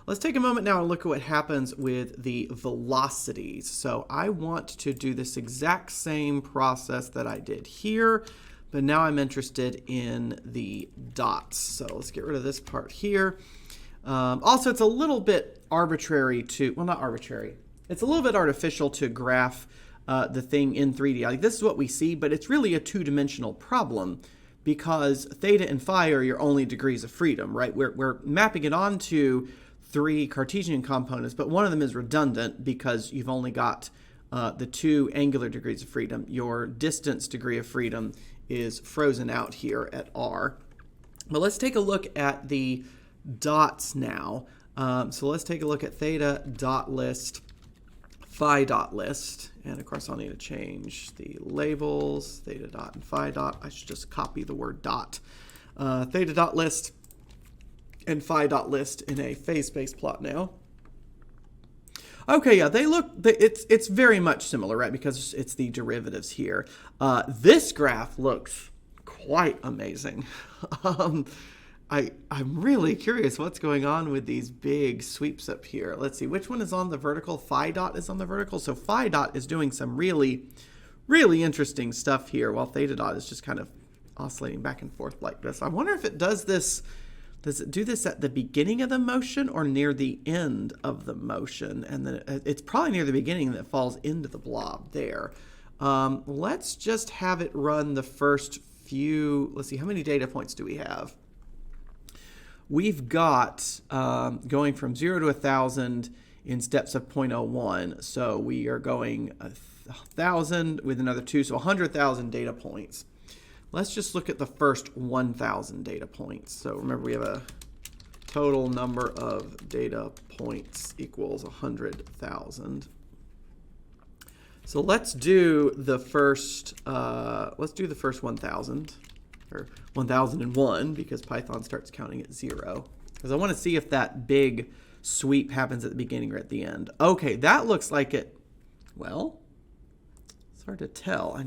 Let's take a moment now and look at what happens with the velocities. So I want to do this exact same process that I did here, but now I'm interested in the dots. So let's get rid of this part here. Also, it's a little bit arbitrary to, well, not arbitrary. It's a little bit artificial to graph the thing in 3D. Like, this is what we see, but it's really a two-dimensional problem because theta and phi are your only degrees of freedom, right? We're mapping it onto 3 Cartesian components, but one of them is redundant because you've only got the 2 angular degrees of freedom. Your distance degree of freedom is frozen out here at r. But let's take a look at the dots now. So let's take a look at theta dot list, phi dot list, and of course I'll need to change the labels, theta dot and phi dot. I should just copy the word dot. Theta dot list and phi dot list in a phase space plot now. Okay, yeah, it's very much similar, right? Because it's the derivatives here. This graph looks quite amazing. I'm really curious what's going on with these big sweeps up here. Let's see, which one is on the vertical? Phi dot is on the vertical. So phi dot is doing some really, really interesting stuff here, while theta dot is just kind of oscillating back and forth like this. I wonder if it does this. Does it do this at the beginning of the motion or near the end of the motion? And then it's probably near the beginning that falls into the blob there. Let's just have it run the first few. Let's see, how many data points do we have? We've got going from 0 to 1,000 in steps of 0.01. So we are going 1,000 with another 2, so 100,000 data points. Let's just look at the first 1,000 data points. So remember, we have a total number of data points equals 100,000. So let's do the first 1,000, or 1,001, because Python starts counting at 0. Because I want to see if that big sweep happens at the beginning or at the end. Okay, that looks like it. Well, it's hard to tell.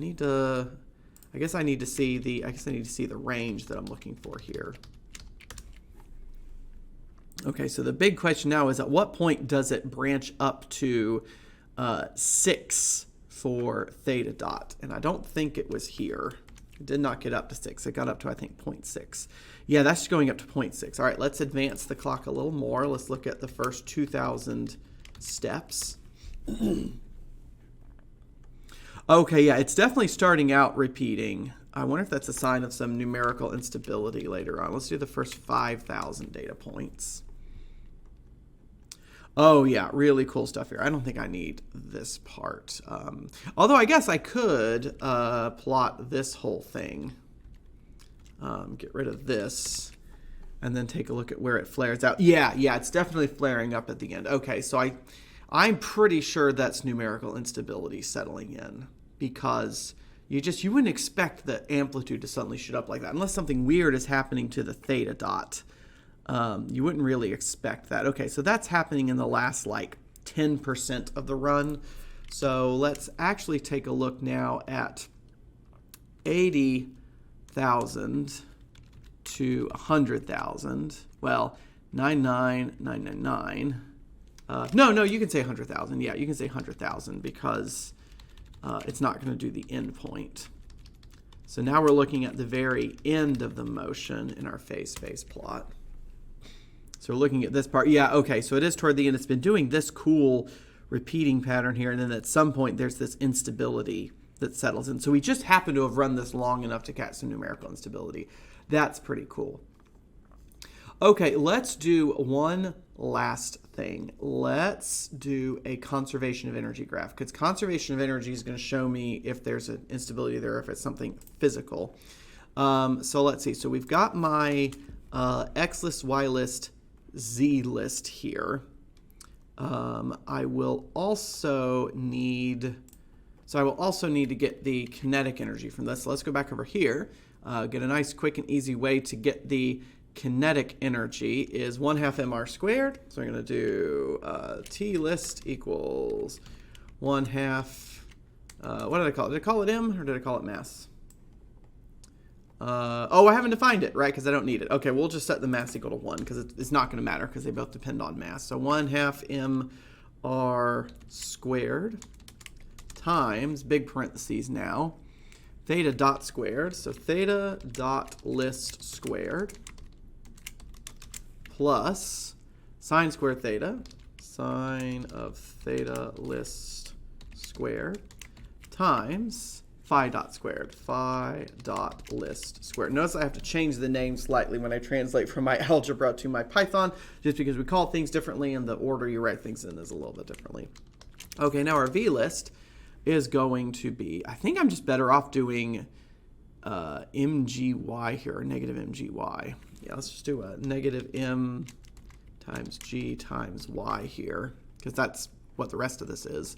I guess I need to see the range that I'm looking for here. Okay, so the big question now is, at what point does it branch up to 6 for theta dot? And I don't think it was here. It did not get up to 6. It got up to, I think, 0.6. Yeah, that's going up to 0.6. All right, let's advance the clock a little more. Let's look at the first 2,000 steps. Okay, yeah, it's definitely starting out repeating. I wonder if that's a sign of some numerical instability later on. Let's do the first 5,000 data points. Oh, yeah, really cool stuff here. I don't think I need this part. Although I guess I could plot this whole thing. Get rid of this. And then take a look at where it flares out. Yeah, it's definitely flaring up at the end. Okay, so I'm pretty sure that's numerical instability settling in, because you wouldn't expect the amplitude to suddenly shoot up like that unless something weird is happening to the theta dot. You wouldn't really expect that. Okay, so that's happening in the last like 10% of the run. So let's actually take a look now at 80,000 to 100,000. Well, 99,999. No, you can say 100,000. Yeah, you can say 100,000 because it's not going to do the end point. So now we're looking at the very end of the motion in our phase space plot. So we're looking at this part. Yeah, okay, so it is toward the end. It's been doing this cool repeating pattern here, and then at some point there's this instability that settles in. So we just happen to have run this long enough to catch some numerical instability. That's pretty cool. Okay, let's do one last thing. Let's do a conservation of energy graph, because conservation of energy is going to show me if there's an instability there, if it's something physical. So let's see. So we've got my X list, Y list, Z list here. I will also need to get the kinetic energy from this. So let's go back over here. Get a nice, quick, and easy way to get the kinetic energy is 1/2 mr squared. So I'm going to do T list equals 1/2. What did I call it? Did I call it M or did I call it mass? Oh, I haven't defined it, right? Because I don't need it. Okay, we'll just set the mass equal to 1 because it's not going to matter because they both depend on mass. So 1/2 mr squared times, big parentheses now, theta dot squared. So theta dot list squared plus sine squared theta, sine of theta list squared, times phi dot squared, phi dot list squared. Notice I have to change the name slightly when I translate from my algebra to my Python, just because we call things differently and the order you write things in is a little bit differently. Okay, now our v list is going to be, I think I'm just better off doing mgy here, or negative mgy. Yeah, let's just do a negative m times g times y here, because that's what the rest of this is.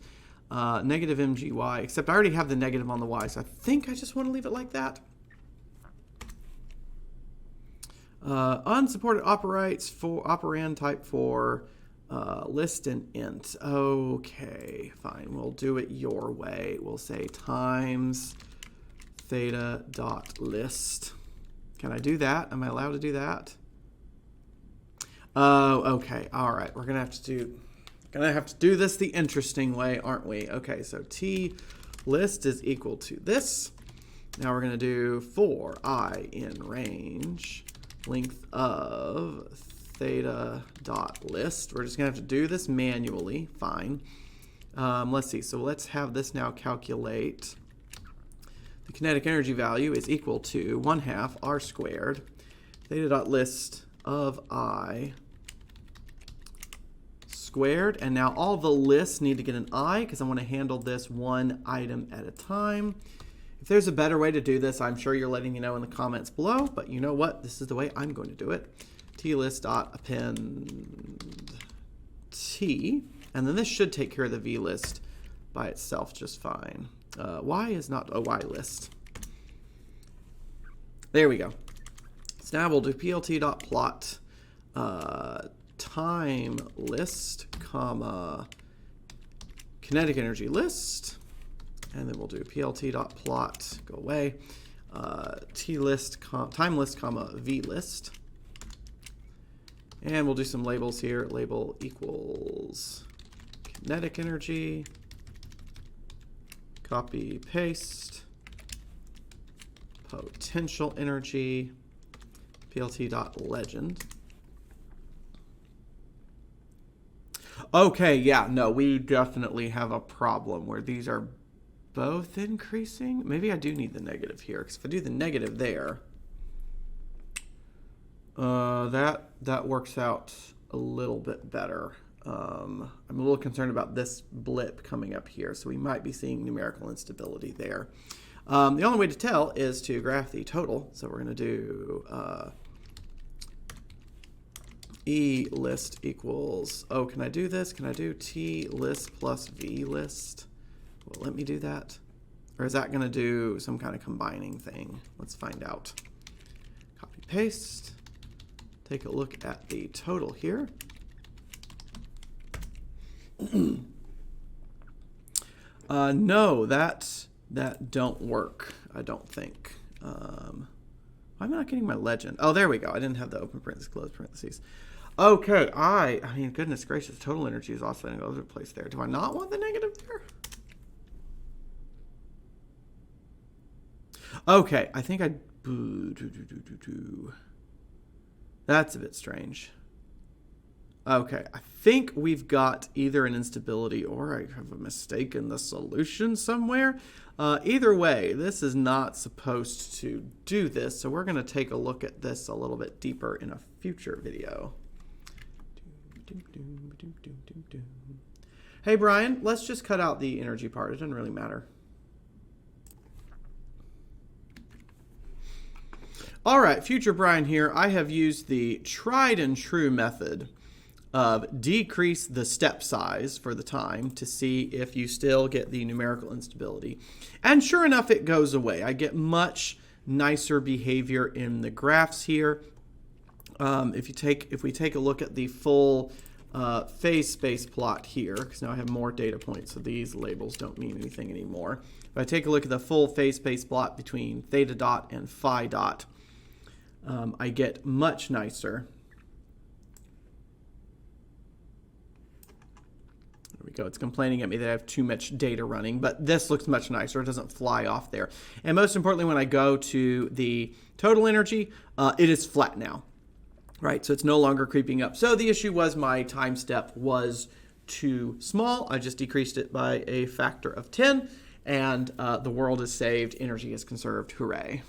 Negative mgy, except I already have the negative on the y, so I think I just want to leave it like that. Unsupported operand type for list and int. Okay, fine. We'll do it your way. We'll say times theta dot list. Can I do that? Am I allowed to do that? Oh, okay. All right. We're gonna have to do this the interesting way, aren't we? Okay. So t list is equal to this. Now we're gonna do for I in range length of theta dot list. We're just gonna have to do this manually. Fine. Let's see. So let's have this now calculate. The kinetic energy value is equal to 1/2 r squared theta dot list of I squared. And now all the lists need to get an I because I want to handle this one item at a time. If there's a better way to do this, I'm sure you're letting me know in the comments below. But you know what? This is the way I'm going to do it. T-list dot append T. And then this should take care of the V list by itself just fine. Y is not a Y list. There we go. So now we'll do plt dot plot time list, comma, kinetic energy list, and then we'll do plt dot plot, go away, t list, time list, comma, v list, and we'll do some labels here. Label equals kinetic energy. Copy, paste, potential energy, plt.legend. Okay, yeah, no, we definitely have a problem where these are both increasing. Maybe I do need the negative here, because if I do the negative there, that works out a little bit better. I'm a little concerned about this blip coming up here, so we might be seeing numerical instability there. The only way to tell is to graph the total. So we're going to do E list equals, oh, can I do this? Can I do T list plus V list? Well, let me do that. Or is that going to do some kind of combining thing? Let's find out. Copy, paste. Take a look at the total here. No, that don't work, I don't think. Why am I not getting my legend? Oh, there we go. I didn't have the open parentheses, close parentheses. Okay, I mean, goodness gracious, total energy is oscillating all over the place there. Do I not want the negative there? Okay, I think I... That's a bit strange. Okay, I think we've got either an instability or I have a mistake in the solution somewhere. Either way, this is not supposed to do this, so we're going to take a look at this a little bit deeper in a future video. Hey, Brian, let's just cut out the energy part. It doesn't really matter. All right, future Brian here. I have used the tried and true method of decrease the step size for the time to see if you still get the numerical instability. And sure enough, it goes away. I get much nicer behavior in the graphs here. If we take a look at the full phase space plot here, because now I have more data points, so these labels don't mean anything anymore. If I take a look at the full phase space plot between theta dot and phi dot, I get much nicer. There we go. It's complaining at me that I have too much data running, but this looks much nicer. It doesn't fly off there. And most importantly, when I go to the total energy, it is flat now. Right, so it's no longer creeping up. So the issue was my time step was too small. I just decreased it by a factor of 10, and the world is saved, energy is conserved. Hooray.